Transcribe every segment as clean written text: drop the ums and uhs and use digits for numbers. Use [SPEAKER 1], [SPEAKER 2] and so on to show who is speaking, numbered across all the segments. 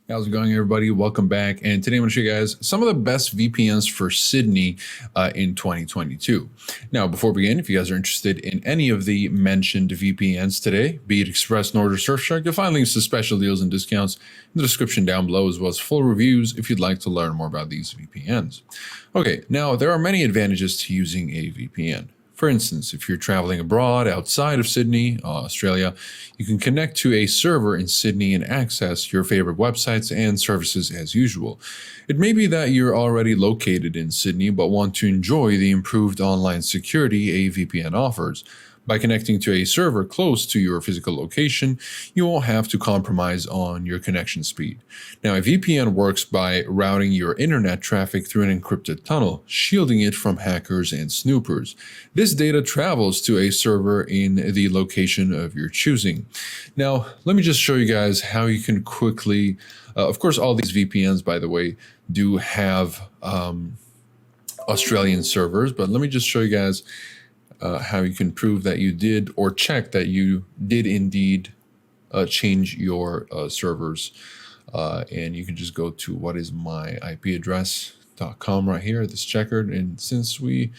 [SPEAKER 1] How's it going, everybody? Welcome back. And today I'm going to show you guys some of the best VPNs for Sydney in 2022. Now, before we begin, if you guys are interested in any of the mentioned VPNs today, be it Express, Nord, or Surfshark, you'll find links to special deals and discounts in the description down below, as well as full reviews if you'd like to learn more about these VPNs. Okay, now there are many advantages to using a VPN. For instance, if you're traveling abroad outside of Sydney, Australia, you can connect to a server in Sydney and access your favorite websites and services as usual. It may be that you're already located in Sydney but want to enjoy the improved online security a VPN offers. By connecting to a server close to your physical location, you won't have to compromise on your connection speed. Now, a VPN works by routing your internet traffic through an encrypted tunnel, shielding it from hackers and snoopers. This data travels to a server in the location of your choosing. Now, let me just show you guys how you can quickly, of course, all these VPNs, by the way, do have Australian servers, but let me just show you guys how you can prove that you did, or check that you did indeed change your servers. And you can just go to whatismyipaddress.com right here, this checkered. And since we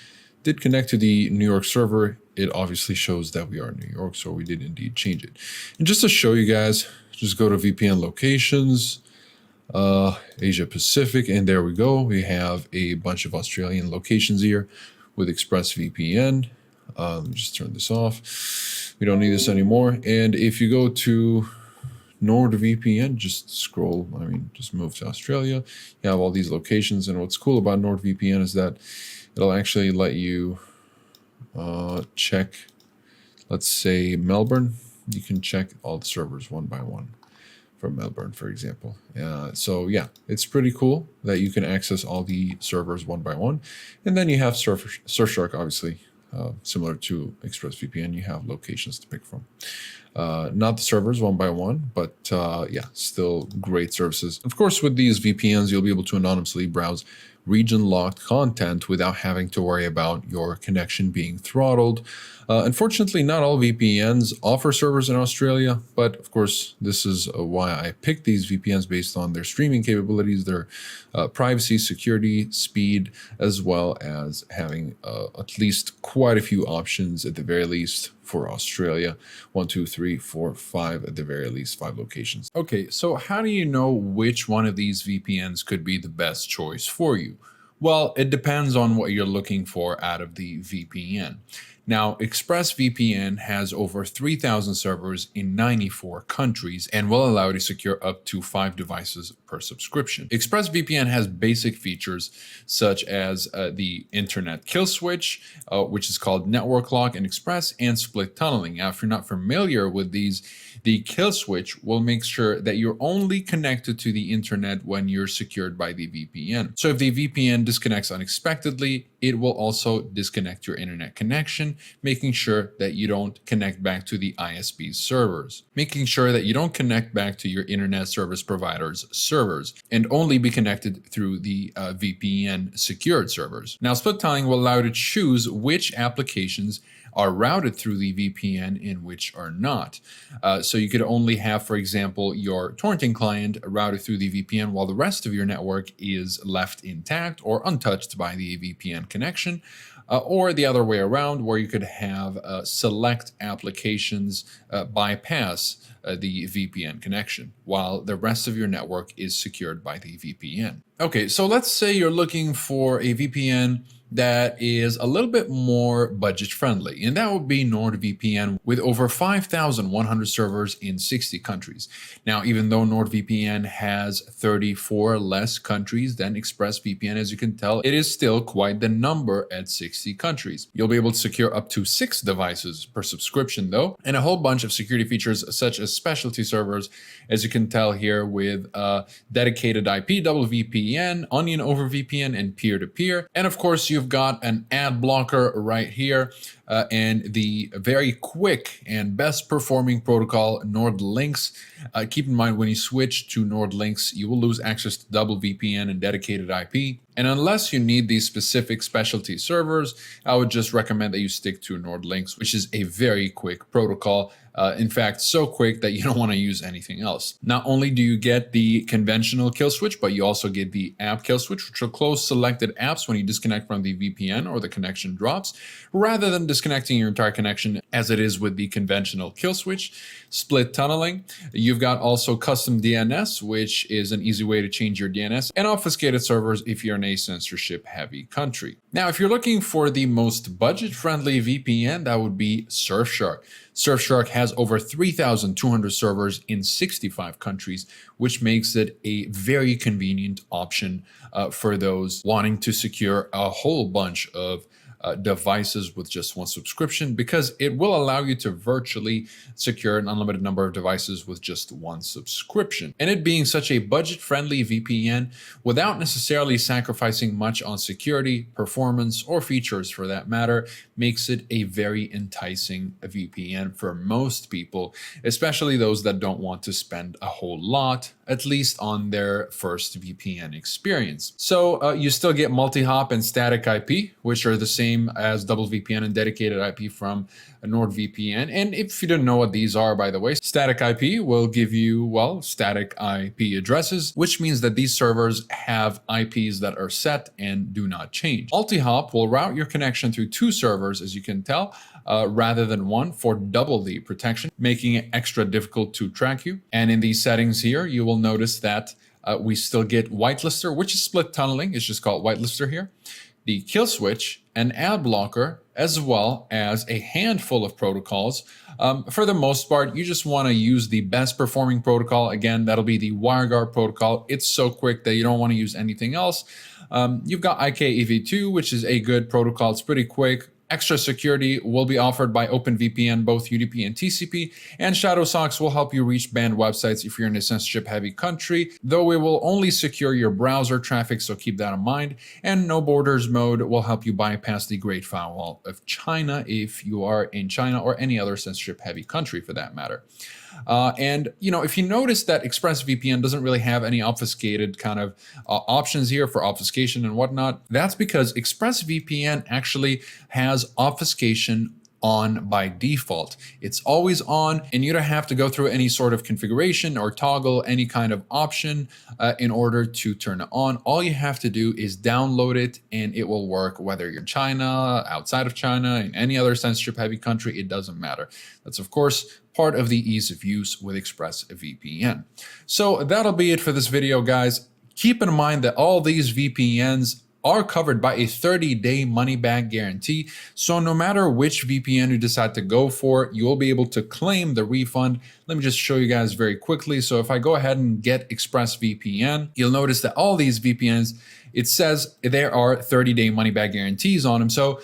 [SPEAKER 1] did connect to the New York server, it obviously shows that we are in New York, so we did indeed change it. And just to show you guys, just go to VPN locations, Asia Pacific, and there we go. We have a bunch of Australian locations here with ExpressVPN. Let me just turn this off. We don't need this anymore. And if you go to NordVPN, just scroll, just move to Australia. You have all these locations. And what's cool about NordVPN is that it'll actually let you check, let's say Melbourne. You can check all the servers one by one from Melbourne, for example. So yeah, it's pretty cool that you can access all the servers one by one. And then you have Surfshark, obviously. Similar to ExpressVPN, you have locations to pick from. Not the servers one by one, but yeah, still great services. Of course, with these VPNs, you'll be able to anonymously browse region-locked content without having to worry about your connection being throttled. Unfortunately, not all VPNs offer servers in Australia, but of course, this is why I picked these VPNs based on their streaming capabilities, their privacy, security, speed, as well as having at least quite a few options at the very least for Australia. 1, 2, 3, 4, 5, at the very least 5 locations. Okay, so how do you know which one of these VPNs could be the best choice for you? Well, it depends on what you're looking for out of the VPN. Now, ExpressVPN has over 3,000 servers in 94 countries and will allow you to secure up to 5 devices per subscription. ExpressVPN has basic features such as the internet kill switch, which is called network lock and express, and split tunneling. Now, if you're not familiar with these, the kill switch will make sure that you're only connected to the internet when you're secured by the VPN. So if the VPN disconnects unexpectedly, it will also disconnect your internet connection, making sure that you don't connect back to the ISP servers, making sure that you don't connect back to your internet service provider's servers, and only be connected through the VPN secured servers. Now, split tunneling will allow you to choose which applications are routed through the VPN and which are not. So you could only have, for example, your torrenting client routed through the VPN while the rest of your network is left intact or untouched by the VPN connection. Or the other way around, where you could have select applications bypass the VPN connection, while the rest of your network is secured by the VPN. Okay, so let's say you're looking for a VPN that is a little bit more budget friendly, and that would be NordVPN with over 5,100 servers in 60 countries. Now, even though NordVPN has 34 less countries than ExpressVPN, as you can tell, it is still quite the number at 60 countries. You'll be able to secure up to 6 devices per subscription though, and a whole bunch of security features such as specialty servers, as you can tell here, with dedicated IP, double VPN, onion over VPN, and peer-to-peer. And of course, you've got an ad blocker right here, and the very quick and best performing protocol, NordLynx. Keep in mind, when you switch to NordLynx, you will lose access to double VPN and dedicated IP. And unless you need these specific specialty servers, I would just recommend that you stick to NordLynx, which is a very quick protocol. In fact, so quick that you don't want to use anything else. Not only do you get the conventional kill switch, but you also get the app kill switch, which will close selected apps when you disconnect from the VPN or the connection drops, rather than disconnecting your entire connection as it is with the conventional kill switch. Split tunneling. You've got also custom DNS, which is an easy way to change your DNS, and obfuscated servers if you're in a censorship heavy country. Now, if you're looking for the most budget-friendly VPN, that would be Surfshark. Surfshark has over 3,200 servers in 65 countries, which makes it a very convenient option for those wanting to secure a whole bunch of devices with just one subscription, because it will allow you to virtually secure an unlimited number of devices with just one subscription. And it being such a budget-friendly VPN without necessarily sacrificing much on security, performance, or features for that matter, makes it a very enticing VPN for most people, especially those that don't want to spend a whole lot, at least on their first VPN experience. So you still get multi-hop and static IP, which are the same as double VPN and dedicated IP from NordVPN. And if you don't know what these are, by the way, static IP will give you, well, static IP addresses, which means that these servers have IPs that are set and do not change. Multi-hop will route your connection through two servers, as you can tell, rather than one, for double the protection, making it extra difficult to track you. And in these settings here, you will notice that we still get whitelister, which is split tunneling. It's just called whitelister here. The kill switch, an ad blocker, as well as a handful of protocols. For the most part, you just want to use the best performing protocol. Again, that'll be the WireGuard protocol. It's so quick that you don't want to use anything else. You've got IKEV2, which is a good protocol. It's pretty quick. Extra security will be offered by OpenVPN, both UDP and TCP, and ShadowSocks will help you reach banned websites if you're in a censorship-heavy country, though it will only secure your browser traffic, so keep that in mind. And No Borders mode will help you bypass the Great Firewall of China if you are in China or any other censorship-heavy country for that matter. And, you know, if you notice that ExpressVPN doesn't really have any obfuscated kind of options here for obfuscation and whatnot, that's because ExpressVPN actually has obfuscation on by default. It's always on, and you don't have to go through any sort of configuration or toggle any kind of option in order to turn it on. All you have to do is download it and it will work whether you're in China, outside of China, in any other censorship heavy country, it doesn't matter. That's of course part of the ease of use with ExpressVPN. So that'll be it for this video, guys. Keep in mind that all these VPNs are covered by a 30-day money-back guarantee. So no matter which VPN you decide to go for, you will be able to claim the refund. Let me just show you guys very quickly. So if I go ahead and get ExpressVPN, you'll notice that all these VPNs, it says there are 30-day money-back guarantees on them. So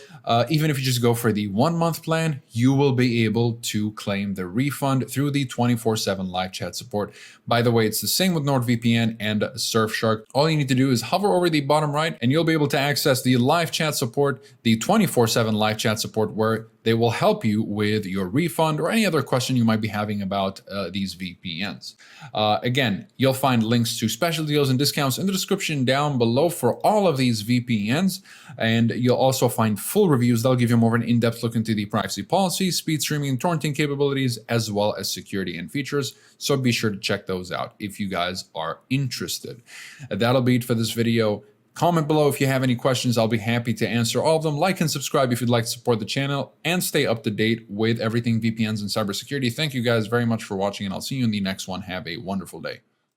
[SPEAKER 1] even if you just go for the 1-month plan, you will be able to claim the refund through the 24/7 live chat support. By the way, it's the same with NordVPN and Surfshark. All you need to do is hover over the bottom right and you'll be able to access the live chat support, the 24/7 live chat support, where they will help you with your refund or any other question you might be having about these VPNs. Again, you'll find links to special deals and discounts in the description down below for all of these VPNs. And you'll also find full reviews that'll give you more of an in-depth look into the privacy policy, speed streaming, and torrenting capabilities, as well as security and features. So be sure to check those out if you guys are interested. That'll be it for this video. Comment below if you have any questions. I'll be happy to answer all of them. Like and subscribe if you'd like to support the channel and stay up to date with everything VPNs and cybersecurity. Thank you guys very much for watching, and I'll see you in the next one. Have a wonderful day.